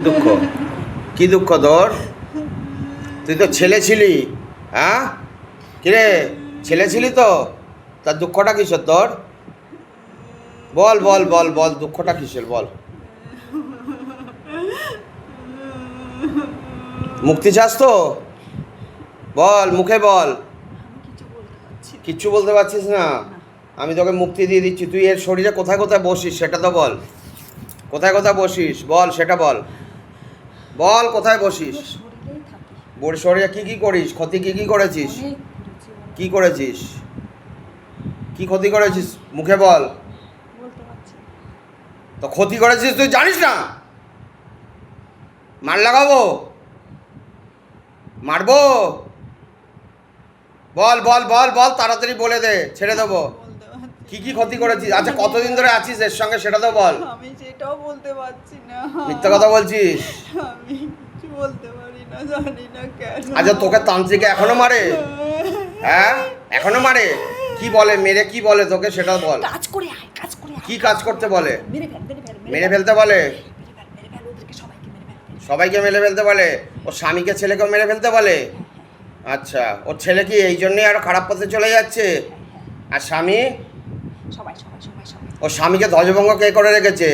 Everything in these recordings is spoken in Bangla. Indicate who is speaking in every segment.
Speaker 1: দুঃখ? কি দুঃখ তোর? তুই তো ছেলে ছিলি, হ্যাঁ? কিরে, ছেলে ছিলি তো? তার দুঃখটা কিসের তোর? বল বল বল বল, দুঃখটা কিসের বল? মুক্তি চাস তো? বল, মুখে বল। কিচ্ছু বলতে পারছিস না? আমি তোকে মুক্তি দিয়ে দিচ্ছি। তুই এর শরীরে কোথায় কোথায় বসিস সেটা তো বল। কোথায় কোথায় বসিস বল, সেটা বল। বল কোথায় বসিস? বড় শরীরে কি কি করিস? ক্ষতি কি কি করেছিস? কি করেছিস? কি ক্ষতি করেছিস মুখে বল। তো ক্ষতি করেছিস তুই জানিস না? মার লাগাবো? মারবো? বল বল বল বল, তাড়াতাড়ি বলে দে, ছেড়ে দেবো। কি কি ক্ষতি করেছিস? আচ্ছা, কতদিন ধরে আছিস এর সঙ্গে সেটা তো বল।
Speaker 2: আমি সেটাও বলতে পারছি না।
Speaker 1: মিথ্যা কথা বলছিস?
Speaker 2: আমি কিছু বলতে পারি না, জানি না কেন।
Speaker 1: আচ্ছা, তোকে তান্ত্রিকে এখনো মারে? হ্যাঁ, এখনো মারে? কি বলে, মেরে কি বলে তোকে সেটা বল।
Speaker 2: কাজ করে আয়, কাজ করে আয়।
Speaker 1: কি কাজ করতে বলে?
Speaker 2: মেরে ফেল, মেরে ফেল,
Speaker 1: মেরে ফেলতে বলে?
Speaker 2: মেরে ফেল, ওদেরকে সবাইকে মেরে ফেল।
Speaker 1: সবাইকে মেরে ফেলতে বলে? ওর স্বামীকে ছেলেকেও মেরে ফেলতে বলে? আচ্ছা, ওর ছেলে কি এই জন্যই আরো খারাপ পথে চলে যাচ্ছে? আর স্বামী?
Speaker 2: সবাই সবাই সবাই সবাই।
Speaker 1: ওর স্বামীকে ধ্বজভঙ্গ কে করে রেখেছে?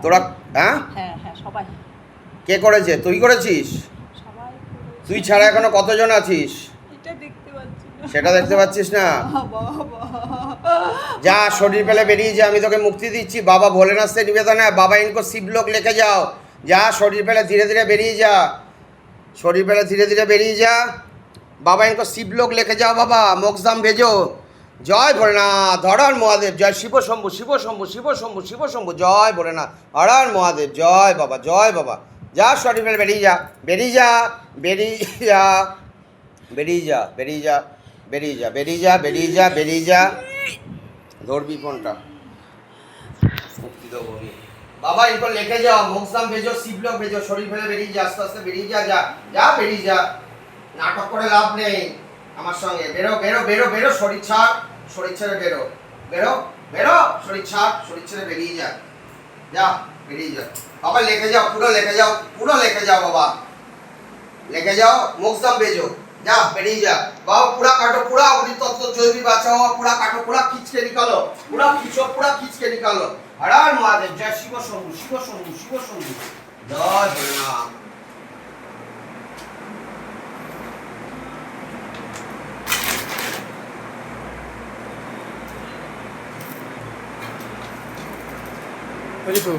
Speaker 1: তোরা? হ্যাঁ,
Speaker 2: হ্যাঁ হ্যাঁ, সবাই
Speaker 1: কে করেছে? তুই করেছিস?
Speaker 2: সবাই করেছে।
Speaker 1: তুই ছাড়া এখনো কতজন আছিস?
Speaker 2: এটা দেখতে পাচ্ছি না।
Speaker 1: সেটা দেখতে পাচ্ছিস না?
Speaker 2: বাবা,
Speaker 1: যা, শরীর পেলে বেরিয়ে যা, আমি তোকে মুক্তি দিচ্ছি। বাবা ভোলেনাথ से निवेदन है, बाबा इनको शिवलोक लेके जाओ। যা, শরীর পেলে ধীরে ধীরে বেরিয়ে যা। शरीर पहले धीरे धीरे बेरिए जा। बाबा इनको शिवलोक लेके जाओ, बाबा मोक्षधाम भेजो। जय भोलेनाथ, हर हर महादेव, जय शिव शंभु शिव शंभु शिव शंभु शिव शंभु, जय भोलेनाथ, हर हर महादेव, जय बाबा जय बाबा। जा, शरीर पहले बेरिए जा, बेरिए जा, बेरिए जा, बेरिए जा, बेरिए जा, बेरिए जा, बेरिए जा, बेरिए जा, बेरिए जा। धरबी फोनटा, मुक्ति दो बोली। बाबा इनको लेके जाओ, मोक्षधाम भेजो, शिवलोक भेजो। शरीर फैले बेरिए जा, आस्ते आस्ते बेरिए जा, जा जा, बेरिए जा। नाटक करे लाभ নেই আমার সঙ্গে। বেরো বেরো বেরো বেরো, শরীর ছাড়, শরীর ছেড়ে বেরো, বেরো বেরো, শরীর ছাড়, শরীর ছেড়ে বেরিয়ে যা, যা বেরিয়ে যা। বাবা लेके जाओ, पूरा लेके जाओ, पूरा लेके जाओ बाबा, लेके जाओ, मोक्षधाम भेजो। जा, बेरिए जा बाबा, पूरा काटो, पूरा अमृत तत्व जो भी बचा हुआ पूरा काटो, पूरा खींच के निकालो, पूरा खींचो, पूरा खींच के निकालो। हर हर महादेव, जय शिव शंभु शिव शंभु शिव शंभु, जय भोलेनाथ।
Speaker 3: বলি তো,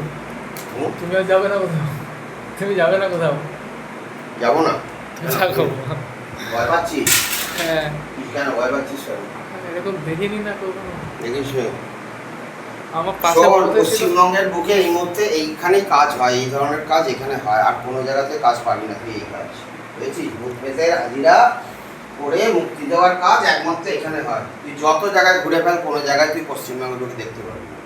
Speaker 3: তুমি আর যাবে না কোথাও? তুমি যাবে না কোথাও?
Speaker 1: যাবো না?
Speaker 3: থাকো।
Speaker 1: ভয় পাচ্ছিস?
Speaker 3: হ্যাঁ।
Speaker 1: কেন ভয় পাচ্ছিস? কেন
Speaker 3: এরকম দেখিনি না কখনো।
Speaker 1: দেখিস?
Speaker 3: আমার পাশে
Speaker 1: পশ্চিমবঙ্গের বুকে এই মুহূর্তে এইখানেই কাজ হয়, এই ধরনের কাজ এখানে হয়, আর কোনো জায়গাতে কাজ পাবি না তুই এই কাজ। বুঝেছিস? ভূত প্রেতের হাজিরা করে মুক্তি দেওয়ার কাজ একমাত্র এখানে হয়। তুই যত জায়গায় ঘুরে ফেল, কোনো জায়গায় তুই পশ্চিমবঙ্গের বুকে দেখতে পারবি না।